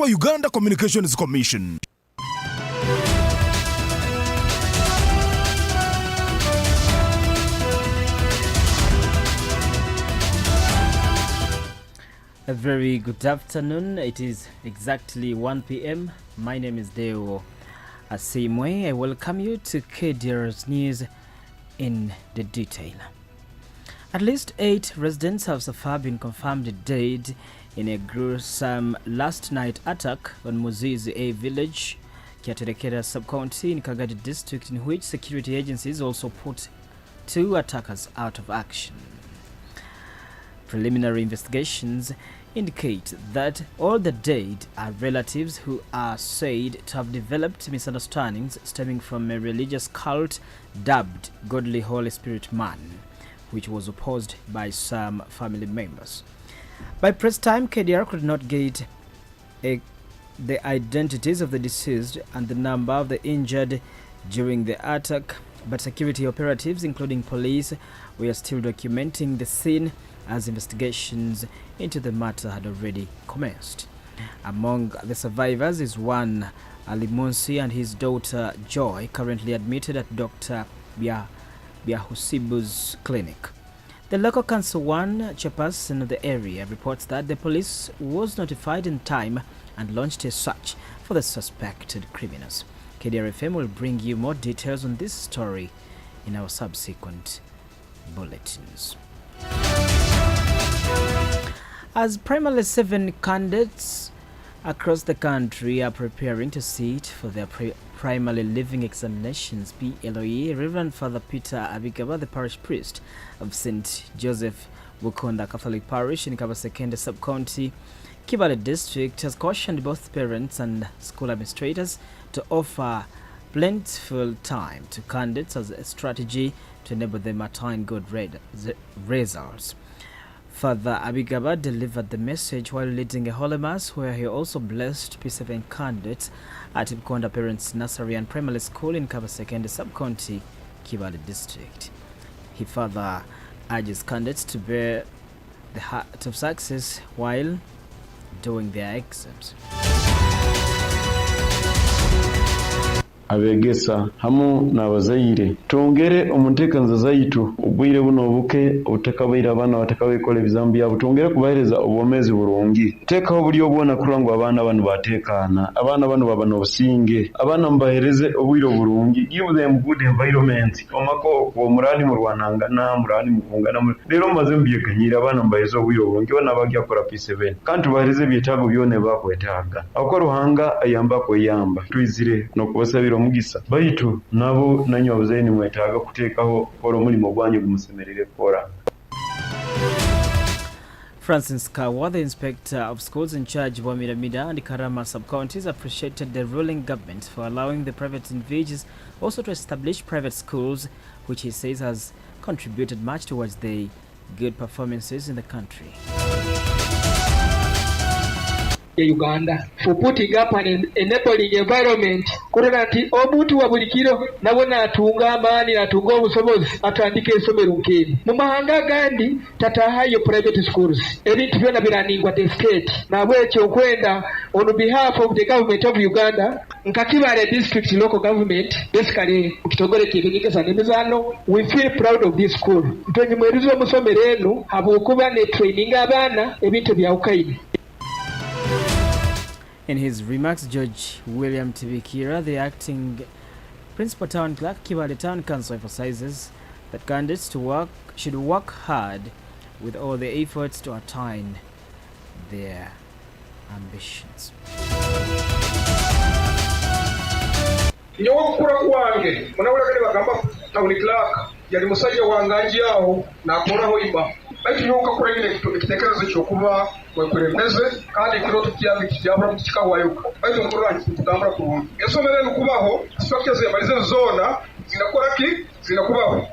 wa Uganda Communications Commission. A very good afternoon. It is exactly 1 p.m. My name is Deo Asiimwe. I welcome you to KDR's news in the detail. At least 8 residents have so far been confirmed dead in a gruesome last night attack on Muzizi A village, Kyaterekera sub-county in Kagadi district, in which security agencies also put 2 attackers out of action. Preliminary investigations indicate that all the dead are relatives who are said to have developed misunderstandings stemming from a religious cult dubbed Godly Holy Spirit Man, which was opposed by some family members. By press time, KDR could not get the identities of the deceased and the number of the injured during the attack, but security operatives, including police, were still documenting the scene as investigations into the matter had already commenced. Among the survivors is one Ali Munsi and his daughter Joy, currently admitted at Dr. Biahusibu's clinic. The local council one chairperson of the area reports that the police was notified in time and launched a search for the suspected criminals. KDR-FM will bring you more details on this story in our subsequent bulletins. As primarily 7 candidates across the country are preparing to sit for their primary living examinations, PLOE, Reverend Father Peter Abigaba, the parish priest of St. Joseph Bukonda Catholic Parish in Kabasekende Sub-County, Kibale District, has cautioned both parents and school administrators to offer plentiful time to candidates as a strategy to enable them to attain good results. Father Abigaba delivered the message while leading a Holy Mass, where he also blessed P7 candidates at Bukonda Parents Nursery and Primary School in Kabasekende Sub-County, Kibale District. He further urges candidates to bear the heart of success while doing their exams. Abegesa hamu n'abazaire tongere omutekanza zaitu obwire buno obuke otakabaira abana batakabekole bizambi yabo tongere kubahereza obwomezi burungi tekaho buli obwona kurango abana bano batekana abana bano babano obusinge abana mbahereze obwire burungi, give them good environment omako omurani mu Rwanangana murani mukungana rero maze mbyeganyira abana mbahereze obwire burungi bana bagya kora P7 kandi bahereze byetago byone bakwetaga akora ruhanga ayamba ko yamba twizire no kubasabira mugisa baitu nabo nanyo abuzeni mwetaga kutekaho poro mulimo gwanyu gumusemerere kora. Francis Kawa, the inspector of schools in charge of Wamiramida and Karama sub-counties, appreciated the ruling government for allowing the private individuals also to establish private schools, which he says has contributed much towards the good performances in the country. Uganda for putting up an enabling environment kurana nti omuntu wa buli kiro nabona atunga amaani atunga obusobozi atandika essomero nkeri mu mahanga gandi tatahayo private schools ebintu byonna biraningwa the state nabwekyo okwenda on behalf of the government of Uganda nkakibale district local government basically ukitogole kyenyegeza nemizano we feel proud of this school ntwenye mwerizo omusomero eno habukuba ne training abaana ebintu byawukaine. In his remarks, Judge William Tibikira, the acting principal town clerk, Kibale Town Council, emphasizes that candidates should work hard with all the efforts to attain their ambitions. Nyokura kwange munabula kale bagamba town clerk yali musajja wanganji awo nakoraho imba baitu nyoka kurengere kitekerezo kyokuba wekulembeze kandi kiroto kyabe kijabura kikawayuka baitu nkorwa kutambura ku esomere nukubaho structures emalize zona zinakubaho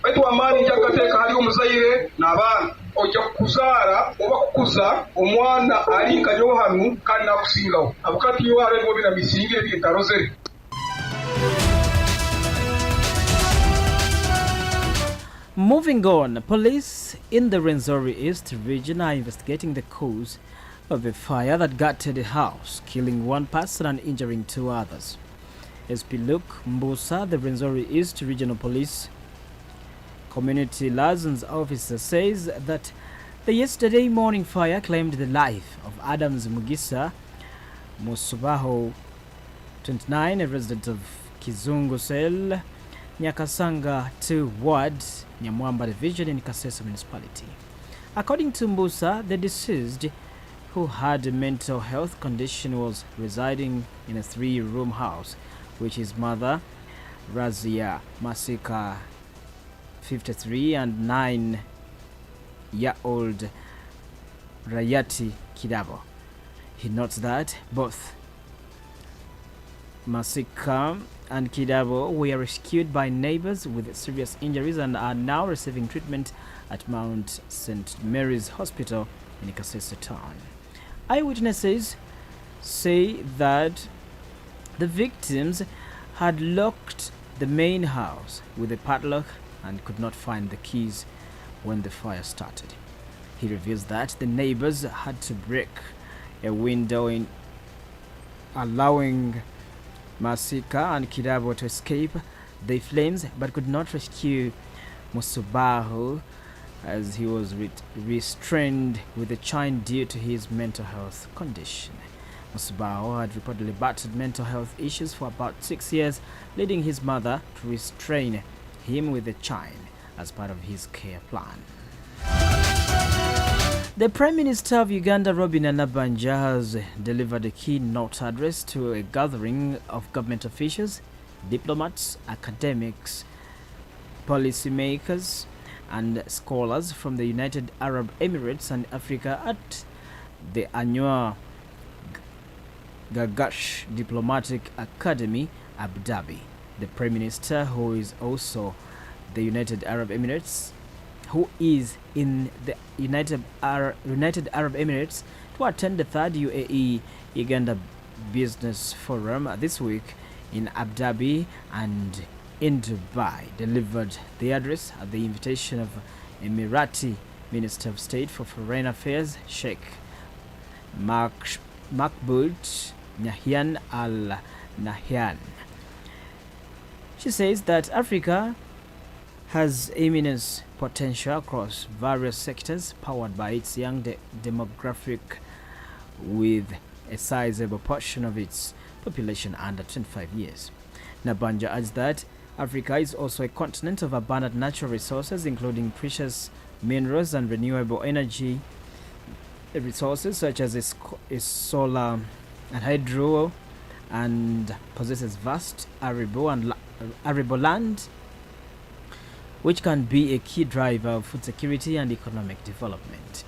baitu amani njakateka hali umuzaire n'abana ojja kuzara oba kukuza omwana ali kanyo hanu kandi nakusingawo abukati yo arebo bina misingire by'entaroze. Moving on, police in the Rwenzori East region are investigating the cause of a fire that gutted a house, killing one person and injuring 2 others. SP Luke Mbusa, the Rwenzori East Regional Police Community Liaisons Officer, says that the yesterday morning fire claimed the life of Adams Mugisa Musubaho, 29, a resident of Kizungu Cell, Nyakasanga 2 Ward, Nyamwamba Division in Kasese Municipality. According to Mbusa, the deceased, who had a mental health condition, was residing in a 3-room house, which his mother, Razia Masika, 53, and 9-year-old Rayati Kidabo. He notes that both Masika and Kidabo were rescued by neighbors with serious injuries and are now receiving treatment at Mount St. Mary's Hospital in Kasese town. Eyewitnesses say that the victims had locked the main house with a padlock and could not find the keys when the fire started. He reveals that the neighbors had to break a window in allowing Masika and Kidabo to escape the flames, but could not rescue Musubahu as he was restrained with a chain due to his mental health condition. Musubahu had reportedly battled mental health issues for about 6 years, leading his mother to restrain him with a chain as part of his care plan. The Prime Minister of Uganda, Robin Nabanja, has delivered a keynote address to a gathering of government officials, diplomats, academics, policymakers, and scholars from the United Arab Emirates and Africa at the annual Gagash Diplomatic Academy, Abu Dhabi. The Prime Minister, who is also the United Arab Emirates, who is in the United Arab Emirates to attend the 3rd UAE Uganda Business Forum this week in Abu Dhabi and in Dubai, delivered the address at the invitation of Emirati Minister of State for Foreign Affairs, Sheikh Mahmoud Nahyan Al Nahyan. She says that Africa has immense potential across various sectors, powered by its young demographic, with a sizable portion of its population under 25 years. Nabanja adds that Africa is also a continent of abundant natural resources, including precious minerals and renewable energy resources such as solar and hydro, and possesses vast arable land, which can be a key driver of food security and economic development.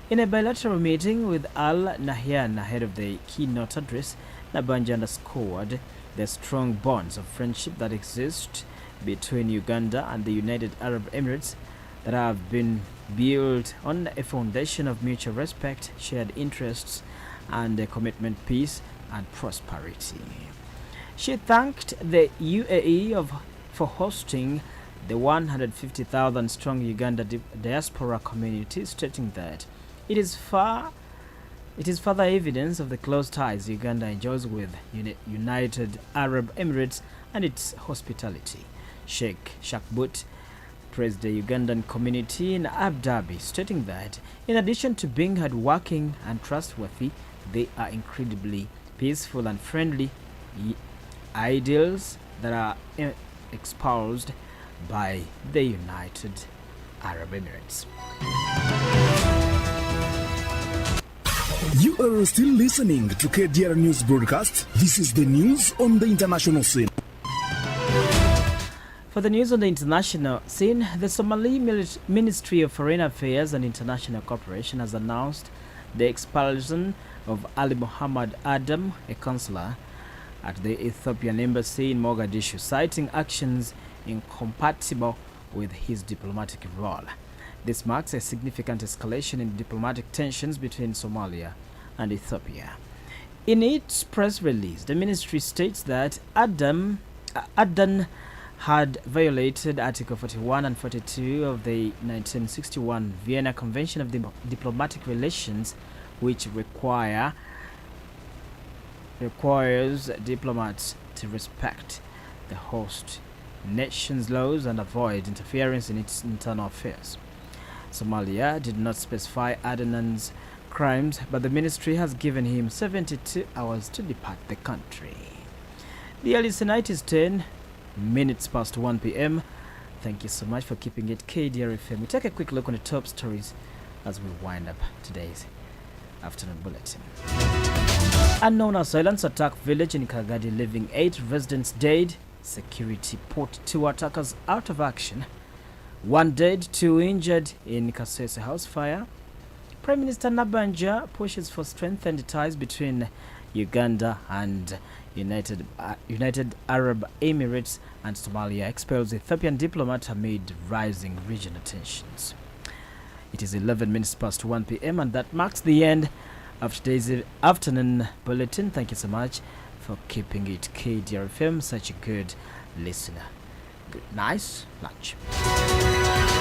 In a bilateral meeting with Al Nahyan ahead of the keynote address, Nabanja underscored the strong bonds of friendship that exist between Uganda and the United Arab Emirates that have been built on a foundation of mutual respect, shared interests, and a commitment to peace and prosperity. She thanked the UAE for hosting the 150,000 strong Uganda diaspora community, stating that it is further evidence of the close ties Uganda enjoys with United Arab Emirates and its hospitality. Sheikh Shakbut praised the Ugandan community in Abu Dhabi, stating that in addition to being hardworking and trustworthy, they are incredibly peaceful and friendly, ideals that are espoused by the United Arab Emirates. You are still listening to KDR News Broadcast. This is the news on the international scene. For the news on the international scene, the Somali Ministry of Foreign Affairs and International Cooperation has announced the expulsion of Ali Muhammad Adam, a consular at the Ethiopian embassy in Mogadishu, citing actions incompatible with his diplomatic role. This marks a significant escalation in diplomatic tensions between Somalia and Ethiopia. In its press release, the ministry states that Adan had violated Article 41 and 42 of the 1961 Vienna Convention of Diplomatic Relations which requires diplomats to respect the host nation's laws and avoid interference in its internal affairs. Somalia did not specify Adnan's crimes, but the ministry has given him 72 hours to depart the country. The early tonight is 10 minutes past 1 p.m. Thank you so much for keeping it KDRFM. We take a quick look on the top stories as we wind up today's afternoon bulletin. Unknown assailants attack village in Kagadi, leaving 8 residents dead. Security put 2 attackers out of action. 1 dead, 2 injured in Kasese house fire. Prime Minister Nabanja pushes for strengthened ties between Uganda and United Arab Emirates, and Somalia expels Ethiopian diplomat amid rising regional tensions. It is 11 minutes past 1 p.m. and that marks the end of today's afternoon bulletin. Thank you so much for keeping it KDRFM, such a good listener. Good, nice lunch.